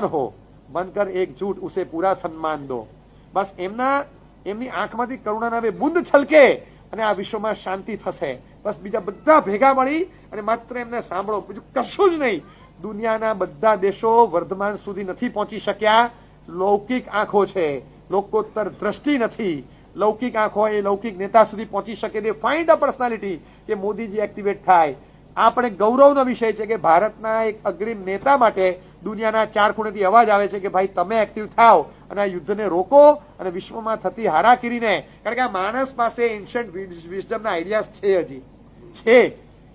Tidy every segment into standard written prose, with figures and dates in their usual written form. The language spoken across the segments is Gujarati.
हो, बनकर एकजुट उसे पूरा सम्मान दो। बस એમની આંખમાંથી કરુણાના બે બુંદ છલકે અને આ વિશ્વમાં શાંતિ થશે। બસ બીજા બધા ભેગા મળી અને માત્ર એમને સાંભળો, બીજું કશું જ નહીં। દુનિયાના બધા દેશો વર્ધમાન સુધી નથી પહોંચી શક્યા। લૌકિક આંખો છે, લોકોત્તર દ્રષ્ટિ નથી। લૌકિક આંખો એ લૌકિક નેતા સુધી પહોંચી શકે। દે ફાઇન્ડ અ પર્સનાલિટી કે મોદીજી એક્ટિવેટ થાય। આ પણ એક ગૌરવનો વિષય છે કે ભારતના એક અગ્રીમ નેતા માટે દુનિયાના ચાર ખૂણેથી અવાજ આવે છે કે ભાઈ તમે એક્ટિવ થાઓ અને આ યુદ્ધને રોકો અને વિશ્વમાં થતી હારાકીરીને, કારણ કે આ માણસ પાસે એન્શન્ટ વિઝડમના આઈડિયાઝ છે, હજી છે,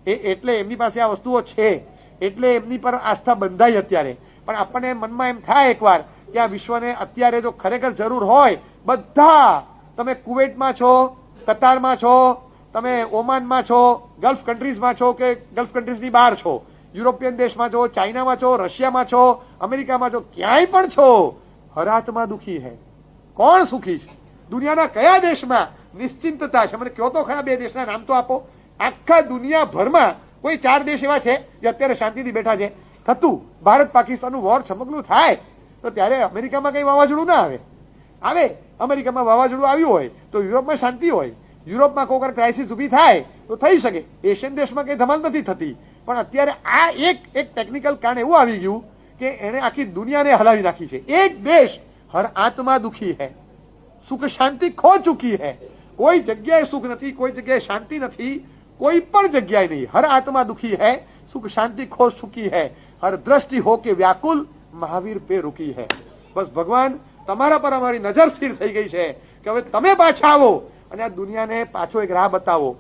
એટલે એમની પાસે આ વસ્તુઓ છે, એટલે એમની પર આસ્થા બંધાઈ અત્યારે। પણ આપણને મનમાં એમ થાય એકવાર કે આ વિશ્વને અત્યારે જો ખરેખર જરૂર હોય, બધા તમે કુવેટમાં છો, કતારમાં છો, તમે ઓમાનમાં છો, ગલ્ફ કન્ટ્રીઝમાં છો કે ગલ્ફ કન્ટ્રીઝની બહાર છો, યુરોપિયન દેશમાં છો, ચાઇનામાં છો, રશિયામાં છો, અમેરિકામાં છો, ક્યાંય પણ છો, હર આત્મા દુખી હૈ। કોણ સુખી છે? દુનિયાના કયા દેશમાં નિશ્ચિંતતા છે? મને કહો તો ખરા, બે દેશના નામ તો આપો। આખા દુનિયાભરમાં કોઈ ચાર દેશ એવા છે જે અત્યારે શાંતિથી બેઠા છે? થતું ભારત પાકિસ્તાનનું વોર છમકલું થાય તો ત્યારે અમેરિકામાં કઈ વાવાઝોડું ના આવે। અમેરિકામાં વાવાઝોડું આવ્યું હોય તો યુરોપમાં શાંતિ હોય। યુરોપમાં કોઈ વખત ક્રાઇસિસ ઊભી થાય તો થઈ શકે। એશિયન દેશમાં કઈ ધમાલ નથી થતી। પણ અત્યારે આ એક ટેકનિકલ કારણ એવું આવી ગયું કે એને આખી દુનિયાને હલાવી નાખી છે। એક દેશ, હર આત્મા દુખી હૈ, સુખ શાંતિ ખો ચૂકી હૈ। કોઈ જગ્યાએ સુખ નથી, કોઈ જગ્યાએ શાંતિ નથી, કોઈ પણ જગ્યાએ નહીં। હર આત્મા દુખી હૈ, સુખ શાંતિ ખો ચૂકી હૈ, હર દ્રષ્ટિ હો કે વ્યાકુલ, મહાવીર પે રૂકી હૈ। બસ ભગવાન તમારા પર અમારી નજર સ્થિર થઈ ગઈ છે કે હવે તમે પાછા આવો અને આ દુનિયાને પાછો એક રાહ બતાવો।